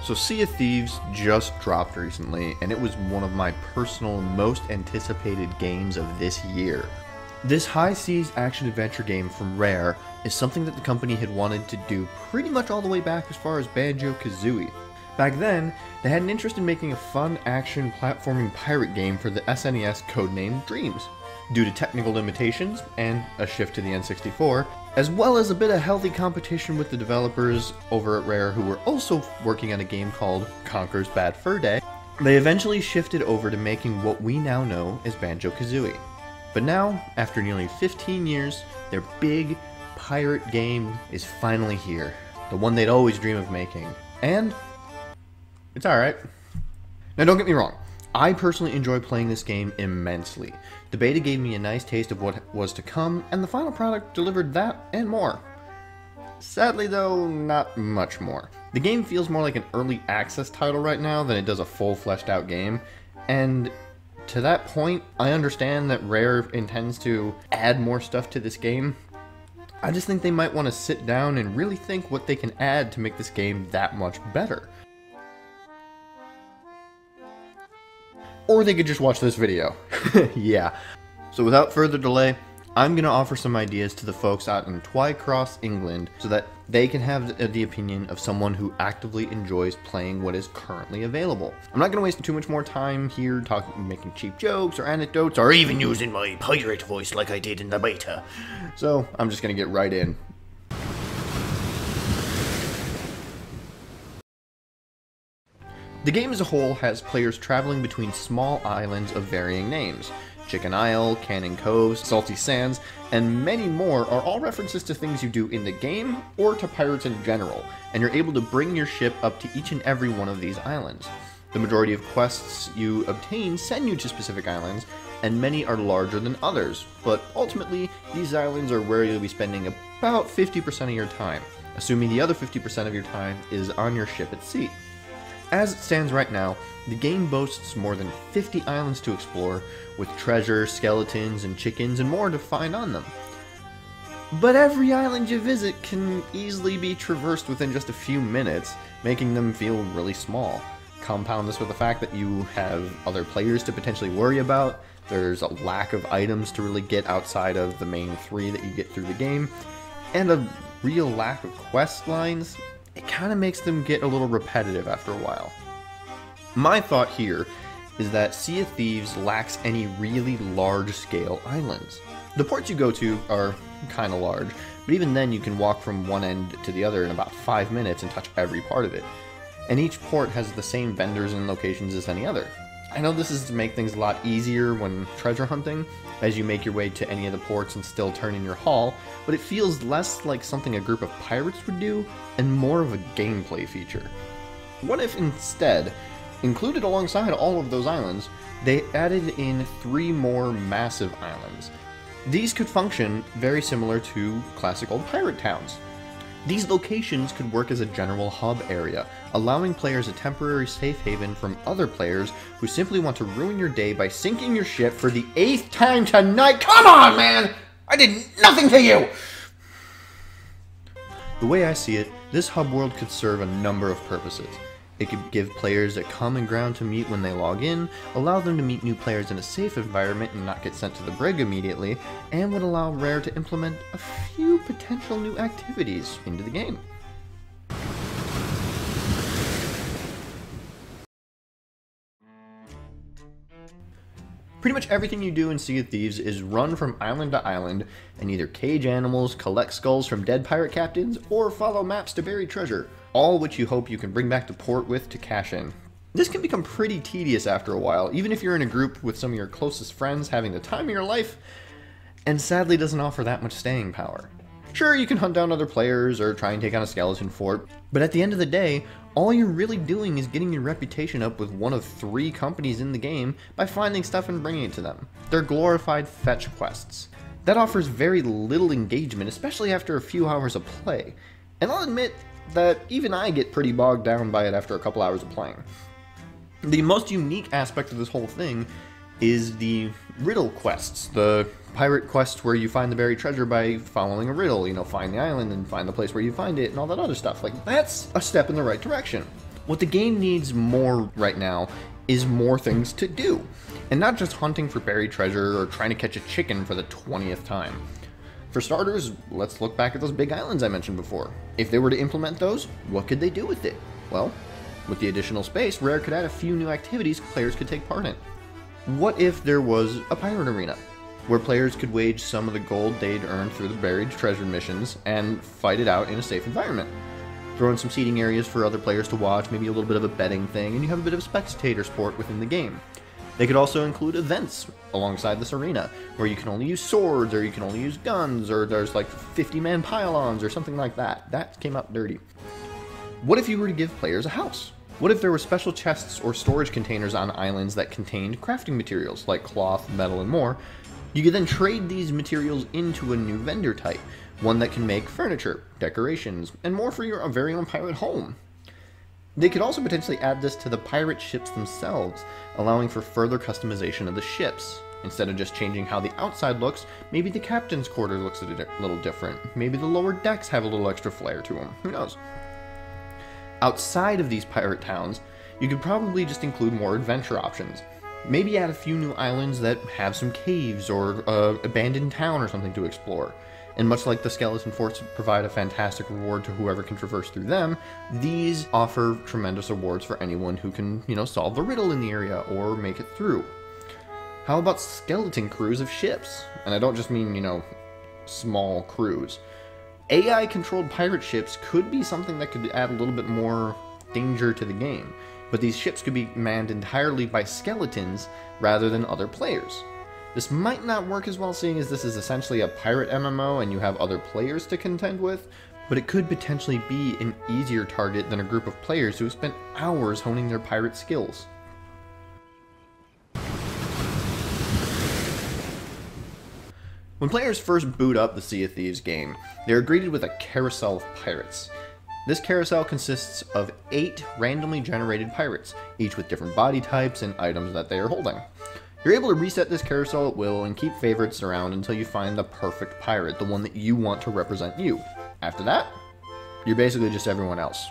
So Sea of Thieves just dropped recently, and it was one of my personal most anticipated games of this year. This high seas action-adventure game from Rare is something that the company had wanted to do pretty much all the way back as far as Banjo-Kazooie. Back then, they had an interest in making a fun action platforming pirate game for the SNES codenamed Dreams. Due to technical limitations and a shift to the N64, as well as a bit of healthy competition with the developers over at Rare who were also working on a game called Conker's Bad Fur Day, they eventually shifted over to making what we now know as Banjo-Kazooie. But now, after nearly 15 years, their big pirate game is finally here. The one they'd always dream of making. And it's alright. Now don't get me wrong, I personally enjoy playing this game immensely. The beta gave me a nice taste of what was to come, and the final product delivered that and more. Sadly though, not much more. The game feels more like an early access title right now than it does a full fleshed out game, and to that point, I understand that Rare intends to add more stuff to this game. I just think they might want to sit down and really think what they can add to make this game that much better. Or they could just watch this video. Yeah. So without further delay, I'm going to offer some ideas to the folks out in Twycross, England, so that they can have the opinion of someone who actively enjoys playing what is currently available. I'm not going to waste too much more time here making cheap jokes or anecdotes, or even using my pirate voice like I did in the beta. So I'm just going to get right in. The game as a whole has players traveling between small islands of varying names. Chicken Isle, Cannon Cove, Salty Sands, and many more are all references to things you do in the game or to pirates in general, and you're able to bring your ship up to each and every one of these islands. The majority of quests you obtain send you to specific islands, and many are larger than others, but ultimately these islands are where you'll be spending about 50% of your time, assuming the other 50% of your time is on your ship at sea. As it stands right now, the game boasts more than 50 islands to explore, with treasure, skeletons, and chickens, and more to find on them. But every island you visit can easily be traversed within just a few minutes, making them feel really small. Compound this with the fact that you have other players to potentially worry about, there's a lack of items to really get outside of the main 3 that you get through the game, and a real lack of quest lines. It kind of makes them get a little repetitive after a while. My thought here is that Sea of Thieves lacks any really large-scale islands. The ports you go to are kind of large, but even then you can walk from one end to the other in about 5 minutes and touch every part of it. And each port has the same vendors and locations as any other. I know this is to make things a lot easier when treasure hunting, as you make your way to any of the ports and still turn in your haul, but it feels less like something a group of pirates would do, and more of a gameplay feature. What if instead, included alongside all of those islands, they added in 3 more massive islands? These could function very similar to classic old pirate towns. These locations could work as a general hub area, allowing players a temporary safe haven from other players who simply want to ruin your day by sinking your ship for the 8th time tonight. Come on, man! I did nothing to you! The way I see it, this hub world could serve a number of purposes. It could give players a common ground to meet when they log in, allow them to meet new players in a safe environment and not get sent to the brig immediately, and would allow Rare to implement a few potential new activities into the game. Pretty much everything you do in Sea of Thieves is run from island to island and either cage animals, collect skulls from dead pirate captains, or follow maps to buried treasure, all which you hope you can bring back to port with to cash in. This can become pretty tedious after a while, even if you're in a group with some of your closest friends having the time of your life, and sadly doesn't offer that much staying power. Sure, you can hunt down other players or try and take on a skeleton fort, but at the end of the day, all you're really doing is getting your reputation up with one of 3 companies in the game by finding stuff and bringing it to them. They're glorified fetch quests. That offers very little engagement, especially after a few hours of play. And I'll admit that even I get pretty bogged down by it after a couple hours of playing. The most unique aspect of this whole thing is the riddle quests, the pirate quest where you find the buried treasure by following a riddle, find the island and find the place where you find it and all that other stuff. Like, that's a step in the right direction. What the game needs more right now is more things to do, and not just hunting for buried treasure or trying to catch a chicken for the 20th time. For starters, let's look back at those big islands I mentioned before. If they were to implement those, what could they do with it? Well, with the additional space, Rare could add a few new activities players could take part in. What if there was a pirate arena, where players could wage some of the gold they'd earned through the buried treasure missions and fight it out in a safe environment? Throw in some seating areas for other players to watch, maybe a little bit of a betting thing, and you have a bit of spectator sport within the game. They could also include events alongside this arena, where you can only use swords, or you can only use guns, or there's like 50-man pylons, or something like that. That came out dirty. What if you were to give players a house? What if there were special chests or storage containers on islands that contained crafting materials, like cloth, metal, and more? You could then trade these materials into a new vendor type, one that can make furniture, decorations, and more for your very own pirate home. They could also potentially add this to the pirate ships themselves, allowing for further customization of the ships. Instead of just changing how the outside looks, maybe the captain's quarter looks a little different. Maybe the lower decks have a little extra flair to them. Who knows? Outside of these pirate towns, you could probably just include more adventure options. Maybe add a few new islands that have some caves or an abandoned town or something to explore. And much like the skeleton forts provide a fantastic reward to whoever can traverse through them, these offer tremendous rewards for anyone who can, solve the riddle in the area or make it through. How about skeleton crews of ships? And I don't just mean, small crews. AI-controlled pirate ships could be something that could add a little bit more danger to the game, but these ships could be manned entirely by skeletons rather than other players. This might not work as well, seeing as this is essentially a pirate MMO and you have other players to contend with, but it could potentially be an easier target than a group of players who have spent hours honing their pirate skills. When players first boot up the Sea of Thieves game, they are greeted with a carousel of pirates. This carousel consists of 8 randomly generated pirates, each with different body types and items that they are holding. You're able to reset this carousel at will and keep favorites around until you find the perfect pirate, the one that you want to represent you. After that, you're basically just everyone else.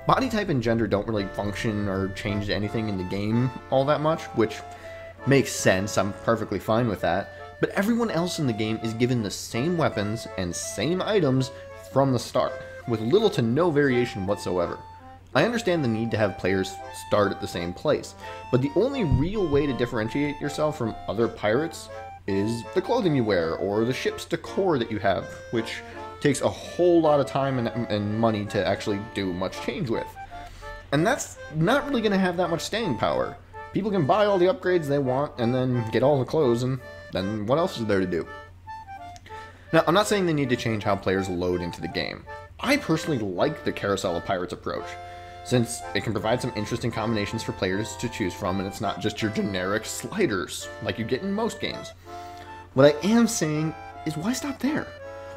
Body type and gender don't really function or change anything in the game all that much, which makes sense, I'm perfectly fine with that. But everyone else in the game is given the same weapons and same items from the start, with little to no variation whatsoever. I understand the need to have players start at the same place, but the only real way to differentiate yourself from other pirates is the clothing you wear, or the ship's decor that you have, which takes a whole lot of time and money to actually do much change with. And that's not really going to have that much staying power. People can buy all the upgrades they want and then get all the clothes, and then what else is there to do? Now, I'm not saying they need to change how players load into the game. I personally like the Carousel of Pirates approach, since it can provide some interesting combinations for players to choose from, and it's not just your generic sliders like you get in most games. What I am saying is, why stop there?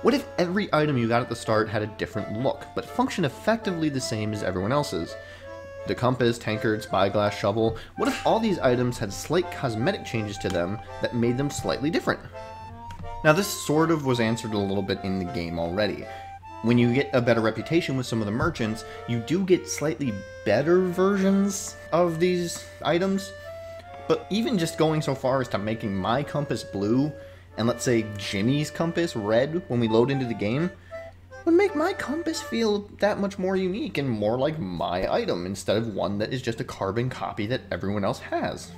What if every item you got at the start had a different look, but functioned effectively the same as everyone else's? The compass, tankard, spyglass, shovel, what if all these items had slight cosmetic changes to them that made them slightly different? Now, this sort of was answered a little bit in the game already. When you get a better reputation with some of the merchants, you do get slightly better versions of these items, but even just going so far as to making my compass blue, and let's say Jimmy's compass red when we load into the game, would make my compass feel that much more unique and more like my item, instead of one that is just a carbon copy that everyone else has.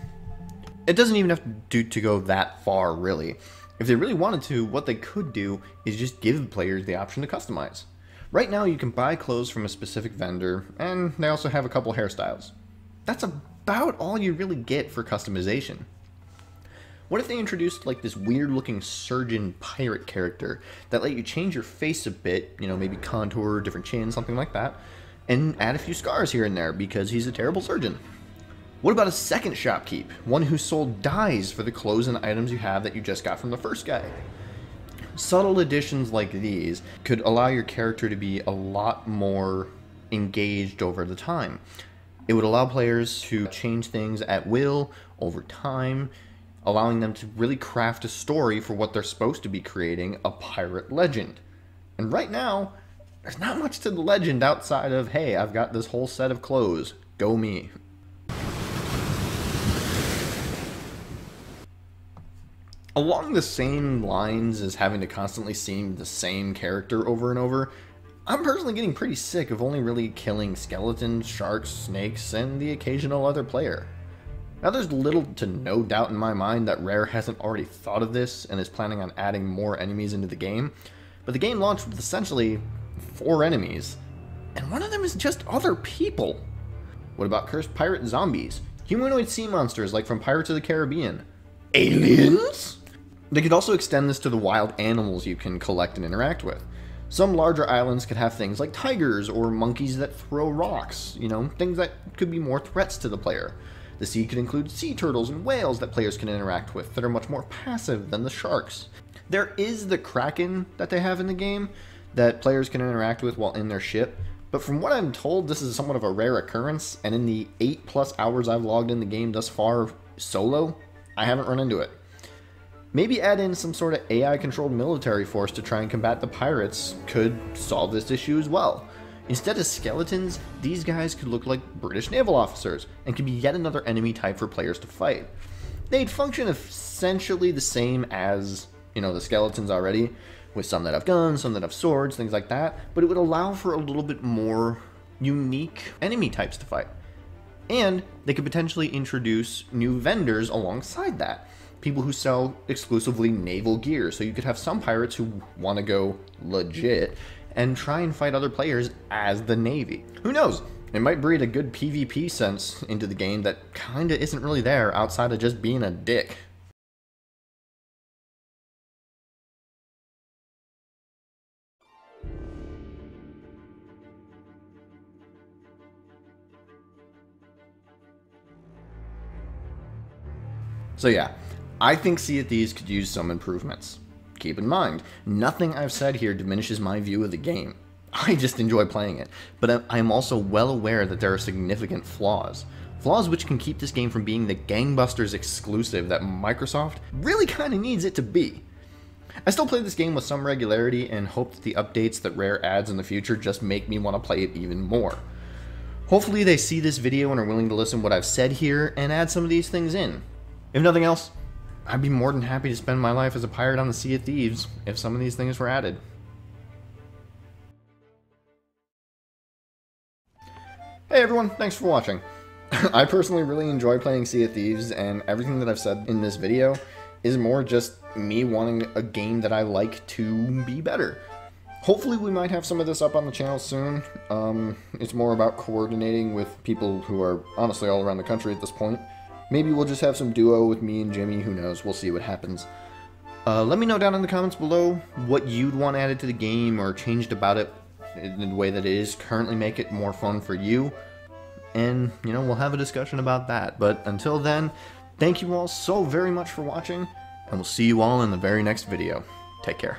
It doesn't even have to go that far, really. If they really wanted to, what they could do is just give players the option to customize. Right now you can buy clothes from a specific vendor, and they also have a couple hairstyles. That's about all you really get for customization. What if they introduced like this weird looking surgeon pirate character that let you change your face a bit, maybe contour, different chin, something like that, and add a few scars here and there because he's a terrible surgeon? What about a second shopkeep, one who sold dyes for the clothes and items you have that you just got from the first guy? Subtle additions like these could allow your character to be a lot more engaged over the time. It would allow players to change things at will over time, allowing them to really craft a story for what they're supposed to be creating, a pirate legend. And right now, there's not much to the legend outside of, hey, I've got this whole set of clothes. Go me. Along the same lines as having to constantly see the same character over and over, I'm personally getting pretty sick of only really killing skeletons, sharks, snakes, and the occasional other player. Now there's little to no doubt in my mind that Rare hasn't already thought of this and is planning on adding more enemies into the game, but the game launched with essentially 4 enemies, and one of them is just other people. What about cursed pirate zombies? Humanoid sea monsters like from Pirates of the Caribbean? Aliens? They could also extend this to the wild animals you can collect and interact with. Some larger islands could have things like tigers or monkeys that throw rocks, things that could be more threats to the player. The sea could include sea turtles and whales that players can interact with that are much more passive than the sharks. There is the kraken that they have in the game that players can interact with while in their ship, but from what I'm told, this is somewhat of a rare occurrence, and in the 8+ hours I've logged in the game thus far solo, I haven't run into it. Maybe add in some sort of AI-controlled military force to try and combat the pirates could solve this issue as well. Instead of skeletons, these guys could look like British naval officers, and could be yet another enemy type for players to fight. They'd function essentially the same as, the skeletons already, with some that have guns, some that have swords, things like that, but it would allow for a little bit more unique enemy types to fight. And they could potentially introduce new vendors alongside that. People who sell exclusively naval gear, so you could have some pirates who want to go legit and try and fight other players as the Navy. Who knows? It might breed a good PvP sense into the game that kinda isn't really there outside of just being a dick. So yeah, I think Sea of Thieves could use some improvements. Keep in mind, nothing I've said here diminishes my view of the game. I just enjoy playing it, but I'm also well aware that there are significant flaws. Flaws which can keep this game from being the gangbusters exclusive that Microsoft really kinda needs it to be. I still play this game with some regularity and hope that the updates that Rare adds in the future just make me want to play it even more. Hopefully they see this video and are willing to listen to what I've said here and add some of these things in. If nothing else, I'd be more than happy to spend my life as a pirate on the Sea of Thieves if some of these things were added. Hey everyone, thanks for watching. I personally really enjoy playing Sea of Thieves, and everything that I've said in this video is more just me wanting a game that I like to be better. Hopefully we might have some of this up on the channel soon. It's more about coordinating with people who are honestly all around the country at this point. Maybe we'll just have some duo with me and Jimmy, who knows, we'll see what happens. Let me know down in the comments below what you'd want added to the game or changed about it in the way that it is currently, make it more fun for you. And, we'll have a discussion about that. But until then, thank you all so very much for watching, and we'll see you all in the very next video. Take care.